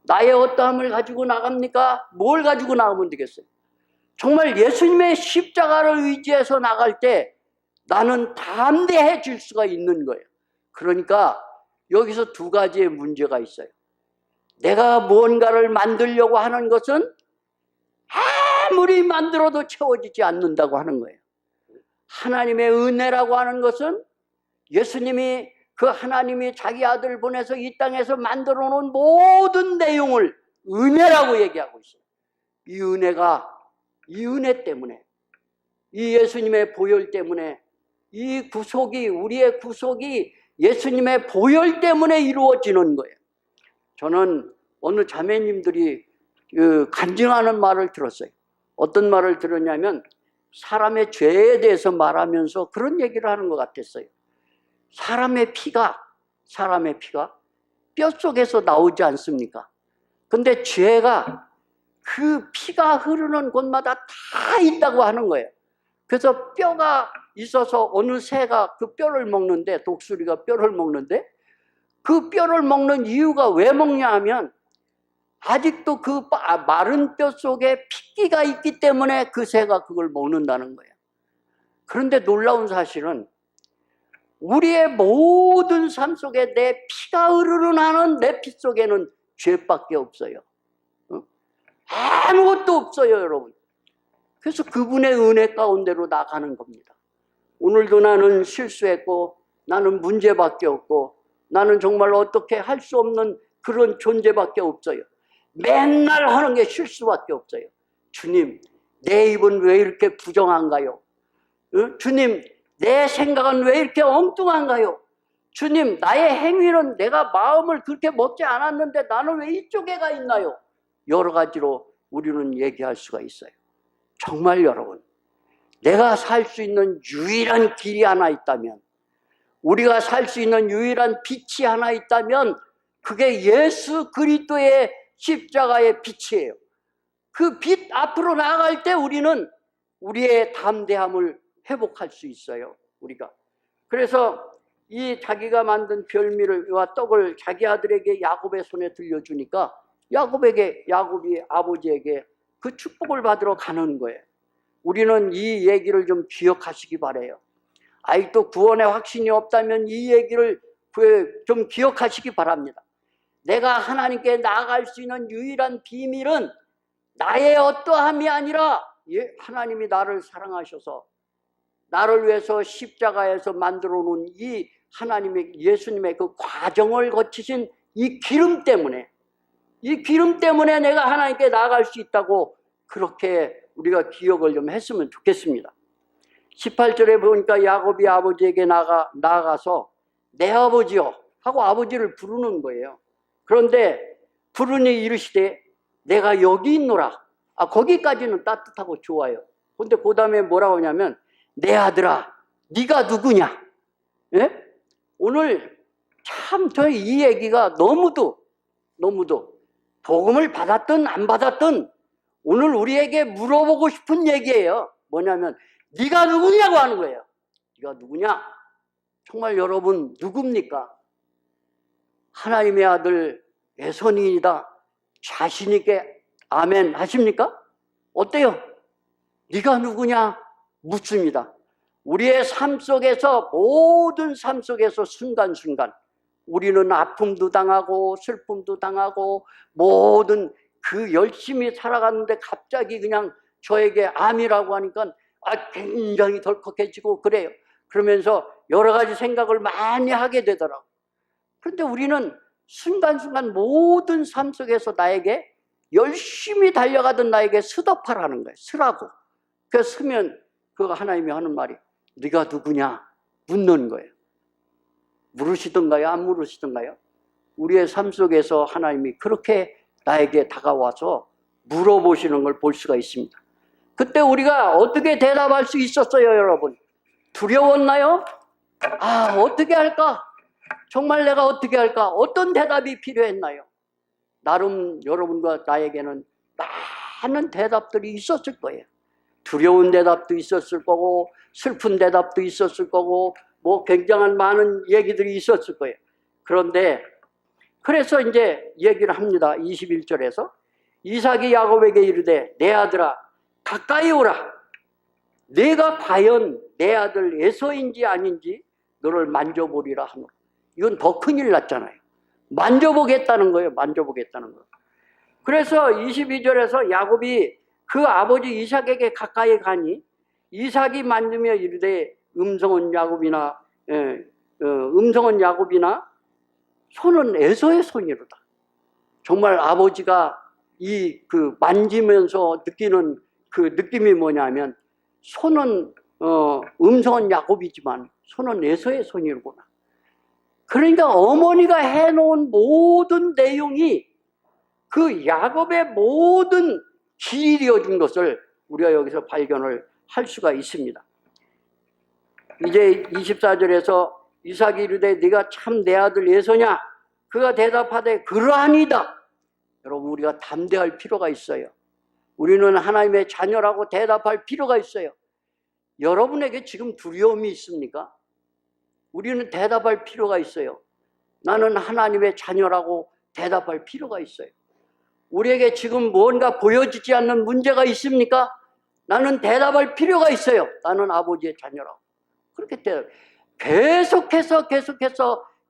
나의 어떠함을 가지고 나갑니까? 뭘 가지고 나가면 되겠어요? 정말 예수님의 십자가를 의지해서 나갈 때 나는 담대해질 수가 있는 거예요. 그러니까 여기서 두 가지의 문제가 있어요. 내가 무언가를 만들려고 하는 것은 아무리 만들어도 채워지지 않는다고 하는 거예요. 하나님의 은혜라고 하는 것은 예수님이 그 하나님이 자기 아들 보내서 이 땅에서 만들어 놓은 모든 내용을 은혜라고 얘기하고 있어요. 이 은혜가, 이 은혜 때문에, 이 예수님의 보혈 때문에, 이 구속이, 우리의 구속이 예수님의 보혈 때문에 이루어지는 거예요. 저는 어느 자매님들이 간증하는 말을 들었어요. 어떤 말을 들었냐면 사람의 죄에 대해서 말하면서 그런 얘기를 하는 것 같았어요. 사람의 피가 뼛속에서 나오지 않습니까? 근데 죄가 그 피가 흐르는 곳마다 다 있다고 하는 거예요. 그래서 뼈가 있어서 어느 새가 그 뼈를 먹는데, 독수리가 뼈를 먹는데, 그 뼈를 먹는 이유가 왜 먹냐 하면 아직도 그 마른 뼈 속에 핏기가 있기 때문에 그 새가 그걸 먹는다는 거예요. 그런데 놀라운 사실은 우리의 모든 삶 속에 내 피가 흐르는 내 피 속에는 죄밖에 없어요. 아무것도 없어요, 여러분. 그래서 그분의 은혜 가운데로 나가는 겁니다. 오늘도 나는 실수했고, 나는 문제밖에 없고, 나는 정말 어떻게 할 수 없는 그런 존재밖에 없어요. 맨날 하는 게 실수밖에 없어요. 주님, 내 입은 왜 이렇게 부정한가요? 주님, 내 생각은 왜 이렇게 엉뚱한가요? 주님, 나의 행위는 내가 마음을 그렇게 먹지 않았는데 나는 왜 이쪽에 가 있나요? 여러 가지로 우리는 얘기할 수가 있어요. 정말 여러분, 내가 살 수 있는 유일한 길이 하나 있다면, 우리가 살 수 있는 유일한 빛이 하나 있다면 그게 예수 그리스도의 십자가의 빛이에요. 그 빛 앞으로 나아갈 때 우리는 우리의 담대함을 회복할 수 있어요. 우리가. 그래서 이 자기가 만든 별미와 떡을 자기 아들에게 야곱의 손에 들려주니까 야곱이 아버지에게 그 축복을 받으러 가는 거예요. 우리는 이 얘기를 좀 기억하시기 바라요. 아직도 구원의 확신이 없다면 이 얘기를 좀 기억하시기 바랍니다. 내가 하나님께 나아갈 수 있는 유일한 비밀은 나의 어떠함이 아니라 하나님이 나를 사랑하셔서 나를 위해서 십자가에서 만들어 놓은 이 하나님의 예수님의 그 과정을 거치신 이 기름 때문에 내가 하나님께 나아갈 수 있다고 그렇게 우리가 기억을 좀 했으면 좋겠습니다. 18절에 보니까 야곱이 아버지에게 나아가서 내 아버지요 하고 아버지를 부르는 거예요. 그런데 부르니 이르시되 내가 여기 있노라. 거기까지는 따뜻하고 좋아요. 그런데 그 다음에 뭐라고 하냐면 내 아들아 네가 누구냐. 예? 오늘 참 저희 이 얘기가 너무도 복음을 받았든 안 받았든 오늘 우리에게 물어보고 싶은 얘기예요. 뭐냐면 네가 누구냐고 하는 거예요. 네가 누구냐? 정말 여러분 누굽니까? 하나님의 아들 외손이다. 자신 있게 아멘 하십니까? 어때요? 네가 누구냐? 묻습니다. 우리의 삶 속에서 모든 삶 속에서 순간순간 우리는 아픔도 당하고 슬픔도 당하고 모든 그 열심히 살아갔는데 갑자기 그냥 저에게 암이라고 하니까 굉장히 덜컥해지고 그래요. 그러면서 여러 가지 생각을 많이 하게 되더라고요. 그런데 우리는 순간순간 모든 삶 속에서 나에게 열심히 달려가던 나에게 스톱하라는 거예요. 쓰라고. 그래서 쓰면 그 하나님이 하는 말이 네가 누구냐 묻는 거예요. 물으시던가요? 안 물으시던가요? 우리의 삶 속에서 하나님이 그렇게 나에게 다가와서 물어보시는 걸 볼 수가 있습니다. 그때 우리가 어떻게 대답할 수 있었어요, 여러분? 두려웠나요? 어떻게 할까? 정말 내가 어떻게 할까? 어떤 대답이 필요했나요? 나름 여러분과 나에게는 많은 대답들이 있었을 거예요. 두려운 대답도 있었을 거고 슬픈 대답도 있었을 거고 굉장한 많은 얘기들이 있었을 거예요. 그런데 그래서 이제 얘기를 합니다. 21절에서 이삭이 야곱에게 이르되 내 아들아 가까이 오라. 내가 과연 내 아들 에서인지 아닌지 너를 만져보리라 하노라. 이건 더 큰일 났잖아요. 만져보겠다는 거예요. 만져보겠다는 거. 그래서 22절에서 야곱이 그 아버지 이삭에게 가까이 가니 이삭이 만지며 이르되 음성은 야곱이나 손은 에서의 손이로다. 정말 아버지가 그 만지면서 느끼는 그 느낌이 뭐냐면 손은 음성은 야곱이지만 손은 에서의 손이로구나. 그러니까 어머니가 해놓은 모든 내용이 그 야곱의 모든 길이어 준 것을 우리가 여기서 발견을 할 수가 있습니다. 이제 24절에서 이삭이 이르되 네가 참 내 아들 에서냐? 그가 대답하되 그러하니이다. 여러분 우리가 담대할 필요가 있어요. 우리는 하나님의 자녀라고 대답할 필요가 있어요. 여러분에게 지금 두려움이 있습니까? 우리는 대답할 필요가 있어요. 나는 하나님의 자녀라고 대답할 필요가 있어요. 우리에게 지금 뭔가 보여지지 않는 문제가 있습니까? 나는 대답할 필요가 있어요. 나는 아버지의 자녀라고. 그렇게 계속해서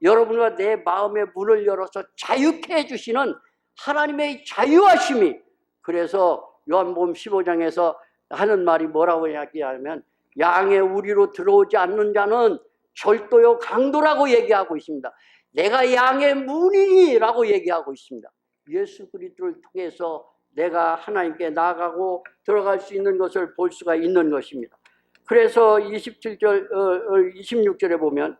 여러분과 내 마음의 문을 열어서 자유케 해주시는 하나님의 자유하심이, 그래서 요한복음 15장에서 하는 말이 뭐라고 이야기하면 양의 우리로 들어오지 않는 자는 절도요 강도라고 얘기하고 있습니다. 내가 양의 문이라고 얘기하고 있습니다. 예수 그리스도를 통해서 내가 하나님께 나아가고 들어갈 수 있는 것을 볼 수가 있는 것입니다. 그래서 26절에 보면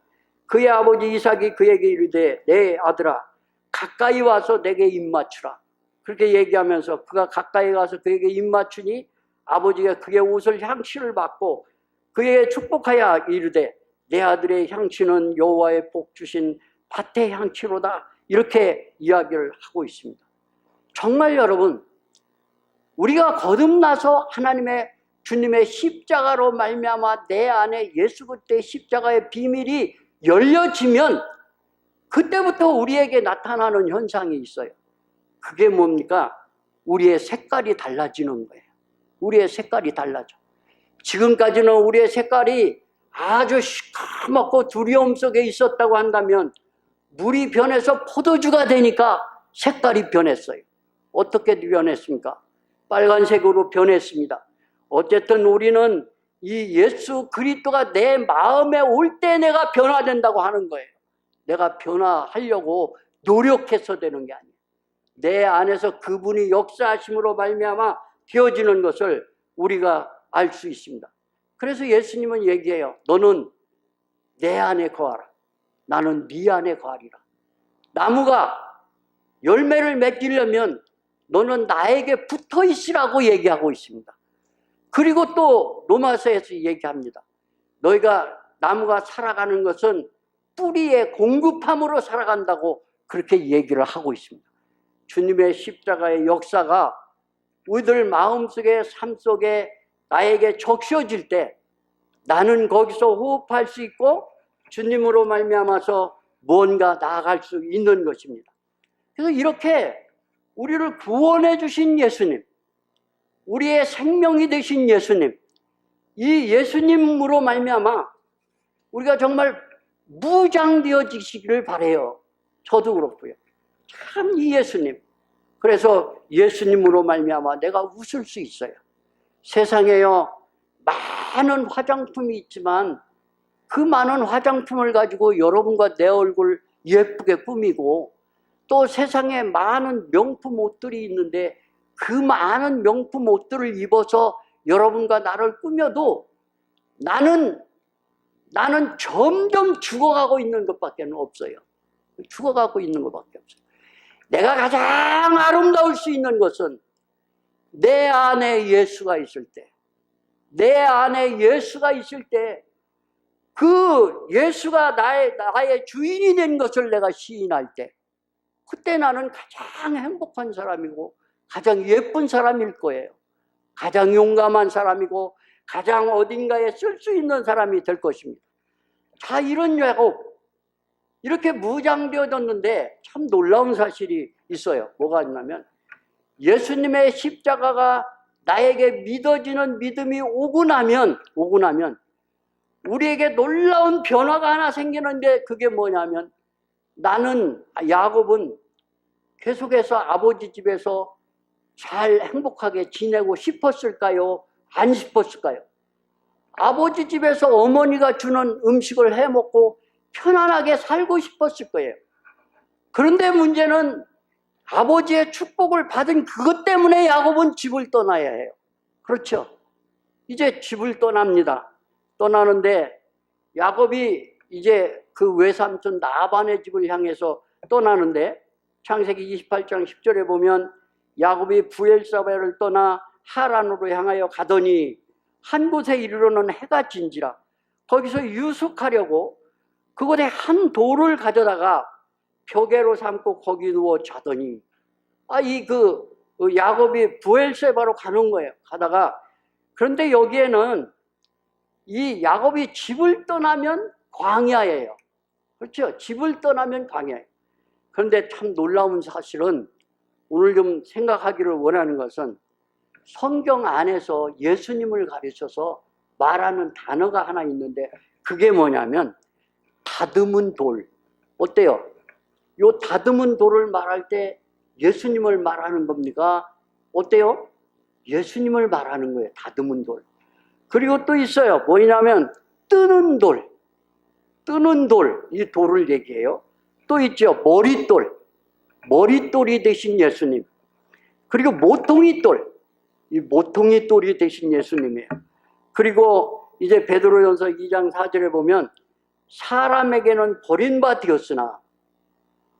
그의 아버지 이삭이 그에게 이르되 내 아들아 가까이 와서 내게 입맞추라. 그렇게 얘기하면서 그가 가까이 가서 그에게 입맞추니 아버지가 그의 옷을 향치를 받고 그에게 축복하여 이르되 내 아들의 향치는 여호와의 복 주신 밭의 향치로다. 이렇게 이야기를 하고 있습니다. 정말 여러분, 우리가 거듭나서 하나님의 주님의 십자가로 말미암아 내 안에 예수 그리스도의 십자가의 비밀이 열려지면 그때부터 우리에게 나타나는 현상이 있어요. 그게 뭡니까? 우리의 색깔이 달라지는 거예요. 우리의 색깔이 달라져. 지금까지는 우리의 색깔이 아주 시커멓고 두려움 속에 있었다고 한다면 물이 변해서 포도주가 되니까 색깔이 변했어요. 어떻게 변했습니까? 빨간색으로 변했습니다. 어쨌든 우리는 이 예수 그리스도가 내 마음에 올 때 내가 변화된다고 하는 거예요. 내가 변화하려고 노력해서 되는 게 아니에요. 내 안에서 그분이 역사하심으로 말미암아 되어지는 것을 우리가 알 수 있습니다. 그래서 예수님은 얘기해요. 너는 내 안에 거하라. 나는 네 안에 거하리라. 나무가 열매를 맺으려면 너는 나에게 붙어 있으라고 얘기하고 있습니다. 그리고 또 로마서에서 얘기합니다. 너희가 나무가 살아가는 것은 뿌리의 공급함으로 살아간다고 그렇게 얘기를 하고 있습니다. 주님의 십자가의 역사가 우리들 마음속에 삶 속에 나에게 적셔질 때 나는 거기서 호흡할 수 있고 주님으로 말미암아서 뭔가 나아갈 수 있는 것입니다. 그래서 이렇게 우리를 구원해 주신 예수님, 우리의 생명이 되신 예수님, 이 예수님으로 말미암아 우리가 정말 무장되어지시기를 바라요. 저도 그렇고요. 참 이 예수님, 그래서 예수님으로 말미암아 내가 웃을 수 있어요. 세상에요 많은 화장품이 있지만 그 많은 화장품을 가지고 여러분과 내 얼굴 예쁘게 꾸미고 또 세상에 많은 명품 옷들이 있는데 그 많은 명품 옷들을 입어서 여러분과 나를 꾸며도 나는 점점 죽어가고 있는 것밖에 없어요. 죽어가고 있는 것밖에 없어요. 내가 가장 아름다울 수 있는 것은 내 안에 예수가 있을 때, 내 안에 예수가 있을 때, 그 예수가 나의 주인이 된 것을 내가 시인할 때, 그때 나는 가장 행복한 사람이고 가장 예쁜 사람일 거예요. 가장 용감한 사람이고 가장 어딘가에 쓸 수 있는 사람이 될 것입니다. 자, 이런 야곱, 이렇게 무장되어졌는데 참 놀라운 사실이 있어요. 뭐가 있냐면 예수님의 십자가가 나에게 믿어지는 믿음이 오고 나면 우리에게 놀라운 변화가 하나 생기는데 그게 뭐냐면 야곱은 계속해서 아버지 집에서 잘 행복하게 지내고 싶었을까요? 안 싶었을까요? 아버지 집에서 어머니가 주는 음식을 해먹고 편안하게 살고 싶었을 거예요. 그런데 문제는 아버지의 축복을 받은 그것 때문에 야곱은 집을 떠나야 해요. 그렇죠? 이제 집을 떠납니다. 떠나는데 야곱이 이제 그 외삼촌 라반의 집을 향해서 떠나는데 창세기 28장 10절에 보면 야곱이 부엘사바를 떠나 하란으로 향하여 가더니 한 곳에 이르러는 해가 진지라. 거기서 유숙하려고 그곳에 한 돌을 가져다가 벽에로 삼고 거기 누워 자더니 야곱이 부엘세바로 가는 거예요. 가다가 그런데 여기에는 이 야곱이 집을 떠나면 광야예요. 그렇죠? 집을 떠나면 광야예요. 그런데 참 놀라운 사실은 오늘 좀 생각하기를 원하는 것은 성경 안에서 예수님을 가르쳐서 말하는 단어가 하나 있는데 그게 뭐냐면 다듬은 돌. 어때요? 요 다듬은 돌을 말할 때 예수님을 말하는 겁니까? 어때요? 예수님을 말하는 거예요. 다듬은 돌. 그리고 또 있어요. 뭐냐면 뜨는 돌. 뜨는 돌. 이 돌을 얘기해요. 또 있죠. 머릿돌. 머릿돌이 되신 예수님. 그리고 모퉁이 돌. 이 모퉁이 돌이 되신 예수님이에요. 그리고 이제 베드로전서 2장 4절에 보면 사람에게는 버림받았으나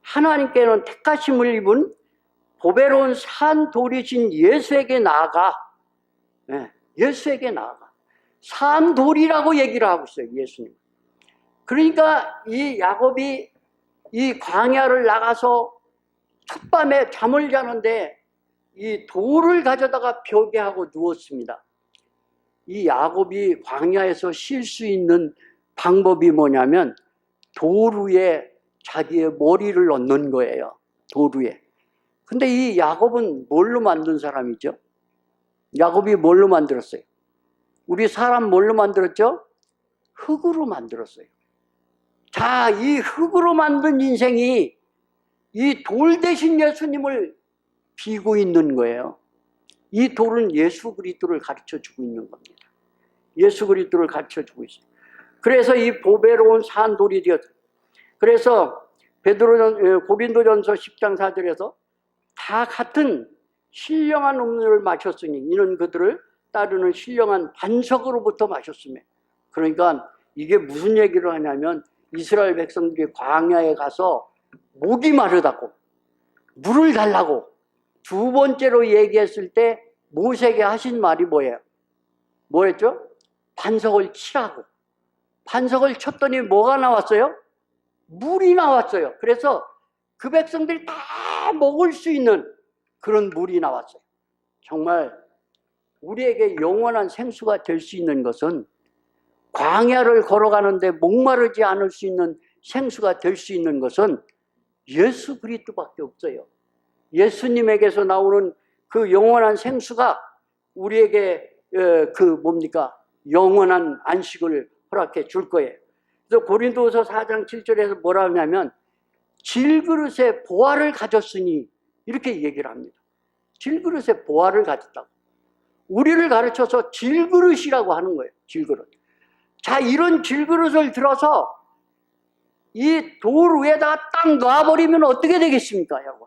하나님께는 택하심을 입은 보배로운 산 돌이신 예수에게 나아가. 예수에게 나아가. 산 돌이라고 얘기를 하고 있어요. 예수님. 그러니까 이 야곱이 이 광야를 나가서 첫밤에 잠을 자는데 이 돌을 가져다가 벽에 하고 누웠습니다. 이 야곱이 광야에서 쉴 수 있는 방법이 뭐냐면 돌 위에 자기의 머리를 넣는 거예요. 돌 위에. 근데 이 야곱은 뭘로 만든 사람이죠? 야곱이 뭘로 만들었어요? 우리 사람 뭘로 만들었죠? 흙으로 만들었어요. 자, 이 흙으로 만든 인생이 이 돌 대신 예수님을 비고 있는 거예요. 이 돌은 예수 그리스도를 가르쳐주고 있는 겁니다. 예수 그리스도를 가르쳐주고 있어요. 그래서 이 보배로운 산 돌이 되었어요. 그래서 고린도전서 10장 4절에서 다 같은 신령한 음료를 마셨으니 이는 그들을 따르는 신령한 반석으로부터 마셨으며. 그러니까 이게 무슨 얘기를 하냐면 이스라엘 백성들이 광야에 가서 목이 마르다고 물을 달라고 두 번째로 얘기했을 때 모세에게 하신 말이 뭐예요? 뭐였죠? 반석을 치라고. 반석을 쳤더니 뭐가 나왔어요? 물이 나왔어요. 그래서 그 백성들이 다 먹을 수 있는 그런 물이 나왔어요. 정말 우리에게 영원한 생수가 될 수 있는 것은 광야를 걸어가는데 목마르지 않을 수 있는 생수가 될 수 있는 것은 예수 그리스도밖에 없어요. 예수님에게서 나오는 그 영원한 생수가 우리에게 영원한 안식을 허락해 줄 거예요. 그래서 고린도서 4장 7절에서 뭐라 하냐면 질그릇에 보화를 가졌으니 이렇게 얘기를 합니다. 질그릇에 보화를 가졌다고. 우리를 가르쳐서 질그릇이라고 하는 거예요. 질그릇. 자, 이런 질그릇을 들어서 이 돌 위에다가 딱 놔버리면 어떻게 되겠습니까, 여러분?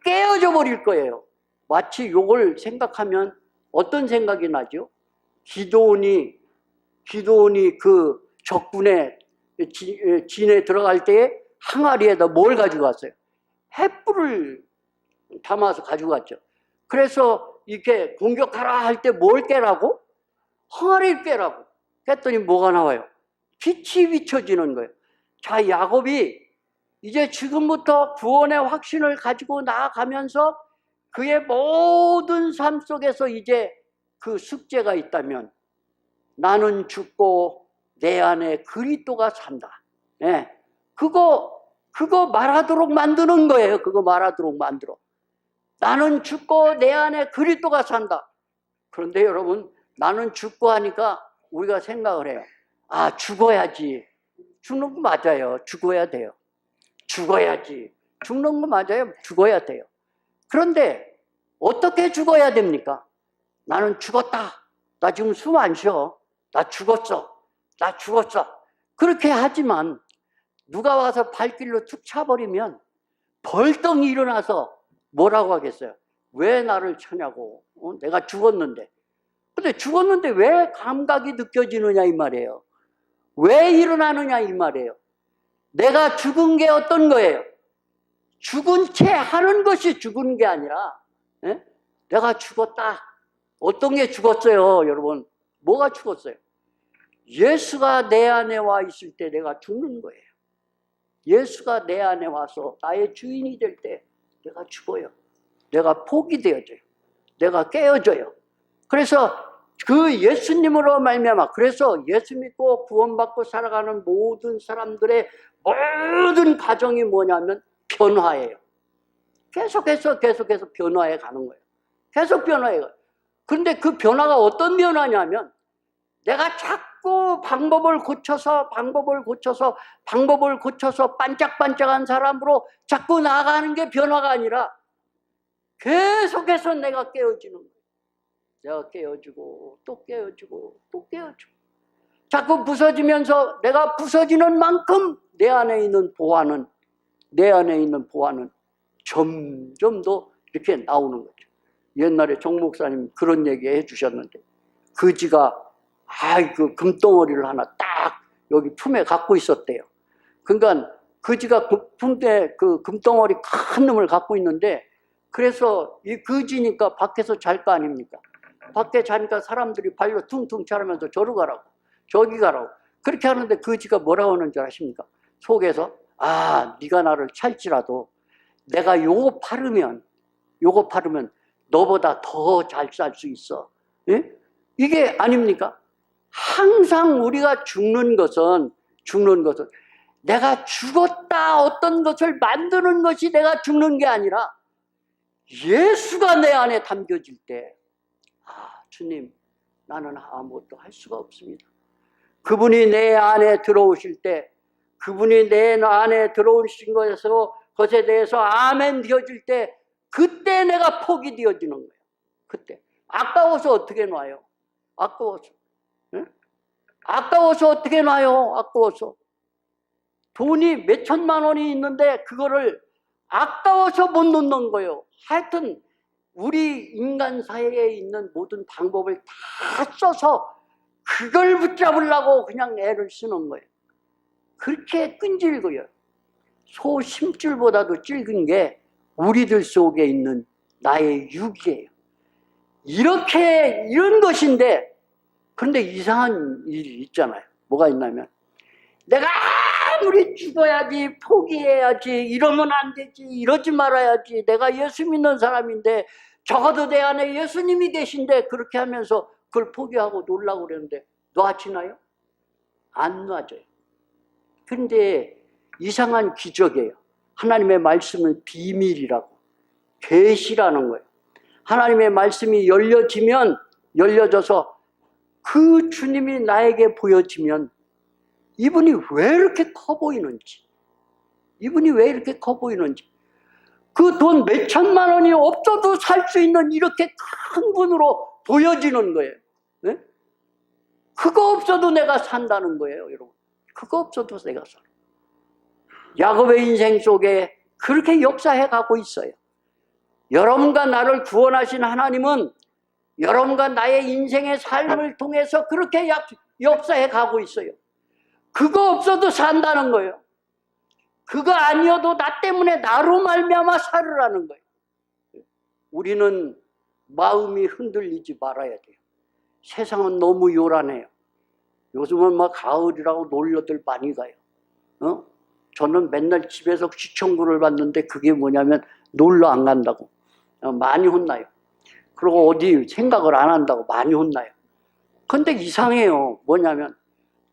깨어져 버릴 거예요. 마치 이걸 생각하면 어떤 생각이 나죠? 기도원이 그 적군의 진에 들어갈 때에 항아리에다 뭘 가지고 왔어요? 횃불을 담아서 가지고 왔죠. 그래서 이렇게 공격하라 할 때 뭘 깨라고? 항아리를 깨라고. 했더니 뭐가 나와요? 빛이 비춰지는 거예요. 자, 야곱이 이제 지금부터 구원의 확신을 가지고 나아가면서 그의 모든 삶 속에서 이제 그 숙제가 있다면 나는 죽고 내 안에 그리스도가 산다. 네. 그거 말하도록 만드는 거예요. 그거 말하도록 만들어. 나는 죽고 내 안에 그리스도가 산다. 그런데 여러분, 나는 죽고 하니까 우리가 생각을 해요. 아, 죽어야지. 죽는 거 맞아요. 죽어야 돼요. 죽어야지. 죽는 거 맞아요. 죽어야 돼요. 그런데 어떻게 죽어야 됩니까? 나는 죽었다. 나 지금 숨 안 쉬어. 나 죽었어. 나 죽었어. 그렇게 하지만 누가 와서 발길로 툭 차버리면 벌떡 일어나서 뭐라고 하겠어요? 왜 나를 쳐냐고. 내가 죽었는데. 근데 죽었는데 왜 감각이 느껴지느냐 이 말이에요. 왜 일어나느냐 이 말이에요. 내가 죽은 게 어떤 거예요? 죽은 채 하는 것이 죽은 게 아니라 내가 죽었다. 어떤 게 죽었어요, 여러분? 뭐가 죽었어요? 예수가 내 안에 와 있을 때 내가 죽는 거예요. 예수가 내 안에 와서 나의 주인이 될 때 내가 죽어요. 내가 폭이 되어져요. 내가 깨어져요. 그래서 그 예수님으로 말미암아, 그래서 예수 믿고 구원받고 살아가는 모든 사람들의 모든 과정이 뭐냐면 변화예요. 계속해서 변화해 가는 거예요. 계속 변화해 가요. 그런데 그 변화가 어떤 변화냐면 내가 자꾸 방법을 고쳐서 반짝반짝한 사람으로 자꾸 나아가는 게 변화가 아니라 계속해서 내가 깨어지는 거예요. 내가 깨어지고 또 깨어지고 또 깨어지고 자꾸 부서지면서 내가 부서지는 만큼 내 안에 있는 보화는 점점 더 이렇게 나오는 거죠. 옛날에 정 목사님 그런 얘기 해주셨는데 그지가 그 금덩어리를 하나 딱 여기 품에 갖고 있었대요. 그러니까 그지가 품에 그 금덩어리 큰 놈을 갖고 있는데 그래서 이 그지니까 밖에서 잘 거 아닙니까? 밖에 자니까 사람들이 발로 퉁퉁 차면서 저리 가라고 저기 가라고 그렇게 하는데 그지가 뭐라고 하는 줄 아십니까? 속에서 네가 나를 찰지라도 내가 요거 팔으면 너보다 더 잘 살 수 있어. 예? 이게 아닙니까? 항상 우리가 죽는 것은 내가 죽었다 어떤 것을 만드는 것이 내가 죽는 게 아니라 예수가 내 안에 담겨질 때 주님 나는 아무것도 할 수가 없습니다. 그분이 내 안에 들어오실 때 그분이 내 안에 들어오신 것에 대해서 아멘 되어질 때 그때 내가 폭이 되어지는 거예요. 그때 아까워서 어떻게 놔요? 아까워서 어떻게 놔요? 아까워서 돈이 몇 천만 원이 있는데 그거를 아까워서 못 놓는 거예요. 하여튼 우리 인간 사회에 있는 모든 방법을 다 써서 그걸 붙잡으려고 그냥 애를 쓰는 거예요. 그렇게 끈질거려요. 소 심줄보다도 찔긴 게 우리들 속에 있는 나의 육이에요. 이런 것인데 그런데 이상한 일이 있잖아요. 뭐가 있냐면 내가 아무리 죽어야지 포기해야지 이러면 안 되지 이러지 말아야지 내가 예수 믿는 사람인데 적어도 내 안에 예수님이 계신데 그렇게 하면서 그걸 포기하고 놀라고 그러는데 놔지나요? 안 놔져요. 그런데 이상한 기적이에요. 하나님의 말씀은 비밀이라고 계시라는 거예요. 하나님의 말씀이 열려져서 그 주님이 나에게 보여지면 이분이 왜 이렇게 커 보이는지 그 돈 몇 천만 원이 없어도 살 수 있는 이렇게 큰 분으로 보여지는 거예요. 네? 그거 없어도 내가 산다는 거예요, 여러분. 그거 없어도 내가 살아. 야곱의 인생 속에 그렇게 역사해 가고 있어요. 여러분과 나를 구원하신 하나님은 여러분과 나의 인생의 삶을 통해서 그렇게 역사해 가고 있어요. 그거 없어도 산다는 거예요. 그거 아니어도 나 때문에 나로 말미암아 살으라는 거예요. 우리는 마음이 흔들리지 말아야 돼요. 세상은 너무 요란해요. 요즘은 막 가을이라고 놀러들 많이 가요. 저는 맨날 집에서 시청구를 받는데 그게 뭐냐면 놀러 안 간다고 많이 혼나요. 그리고 어디 생각을 안 한다고 많이 혼나요. 근데 이상해요. 뭐냐면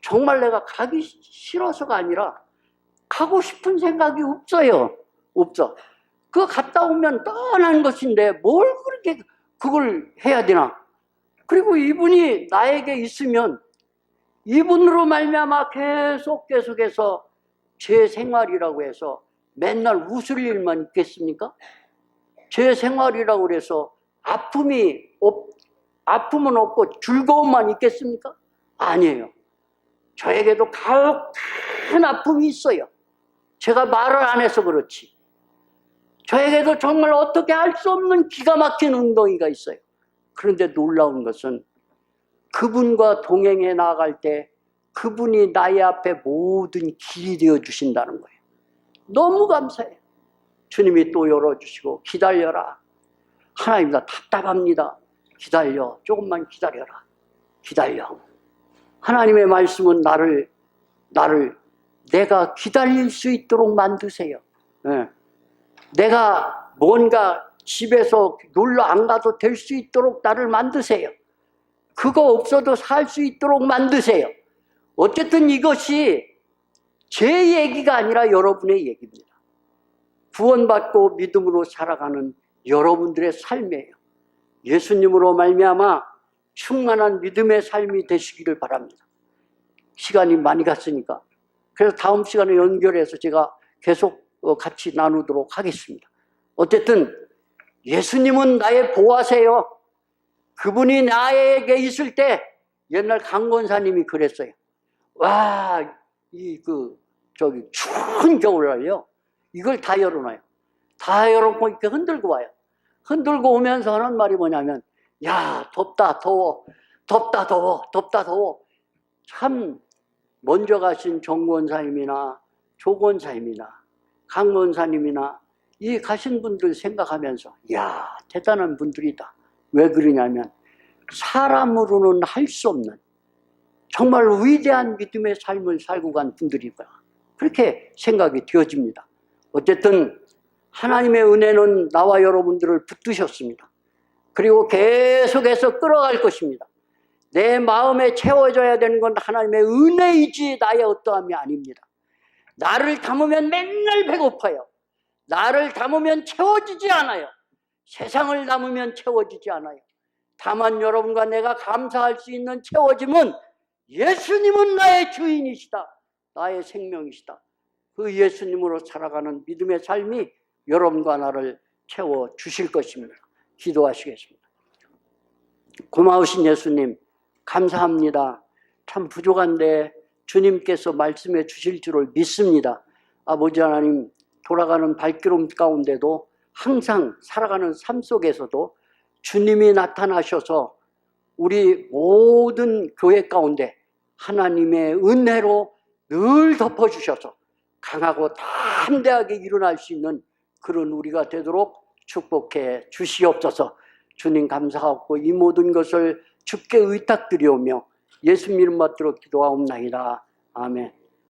정말 내가 가기 싫어서가 아니라 가고 싶은 생각이 없어요. 없어. 그거 갔다 오면 떠난 것인데 뭘 그렇게 그걸 해야 되나? 그리고 이분이 나에게 있으면 이분으로 말미암아 계속해서 제 생활이라고 해서 맨날 웃을 일만 있겠습니까? 제 생활이라고 해서 아픔은 없고 즐거움만 있겠습니까? 아니에요. 저에게도 큰 아픔이 있어요. 제가 말을 안 해서 그렇지. 저에게도 정말 어떻게 할 수 없는 기가 막힌 웅덩이가 있어요. 그런데 놀라운 것은 그분과 동행해 나아갈 때 그분이 나의 앞에 모든 길이 되어 주신다는 거예요. 너무 감사해요. 주님이 또 열어주시고 기다려라. 하나님 나 답답합니다. 기다려. 조금만 기다려라. 기다려. 하나님의 말씀은 나를 내가 기다릴 수 있도록 만드세요. 네. 내가 뭔가 집에서 놀러 안 가도 될 수 있도록 나를 만드세요. 그거 없어도 살 수 있도록 만드세요. 어쨌든 이것이 제 얘기가 아니라 여러분의 얘기입니다. 구원받고 믿음으로 살아가는 여러분들의 삶이에요. 예수님으로 말미암아 충만한 믿음의 삶이 되시기를 바랍니다. 시간이 많이 갔으니까. 그래서 다음 시간에 연결해서 제가 계속 같이 나누도록 하겠습니다. 어쨌든 예수님은 나의 보호하세요. 그분이 나에게 있을 때 옛날 강권사님이 그랬어요. 와, 추운 겨울날요. 이걸 다 열어놔요. 다 열어놓고 이렇게 흔들고 와요. 흔들고 오면서 하는 말이 뭐냐면, 야, 덥다, 더워. 덥다, 더워. 덥다, 더워. 참, 먼저 가신 정권사님이나 조권사님이나 강권사님이나 이 가신 분들 생각하면서, 야, 대단한 분들이다. 왜 그러냐면, 사람으로는 할 수 없는 정말 위대한 믿음의 삶을 살고 간 분들이구나. 그렇게 생각이 되어집니다. 어쨌든 하나님의 은혜는 나와 여러분들을 붙드셨습니다. 그리고 계속해서 끌어갈 것입니다. 내 마음에 채워져야 되는 건 하나님의 은혜이지 나의 어떠함이 아닙니다. 나를 담으면 맨날 배고파요. 나를 담으면 채워지지 않아요. 세상을 담으면 채워지지 않아요. 다만 여러분과 내가 감사할 수 있는 채워짐은 예수님은 나의 주인이시다. 나의 생명이시다. 그 예수님으로 살아가는 믿음의 삶이 여러분과 나를 채워주실 것입니다. 기도하시겠습니다. 고마우신 예수님, 감사합니다. 참 부족한데 주님께서 말씀해 주실 줄을 믿습니다. 아버지 하나님, 돌아가는 발걸음 가운데도 항상 살아가는 삶 속에서도 주님이 나타나셔서 우리 모든 교회 가운데 하나님의 은혜로 늘 덮어주셔서 강하고 담대하게 일어날 수 있는 그런 우리가 되도록 축복해 주시옵소서. 주님 감사하고 이 모든 것을 주께 의탁드리오며 예수 이름 받들어 기도하옵나이다. 아멘.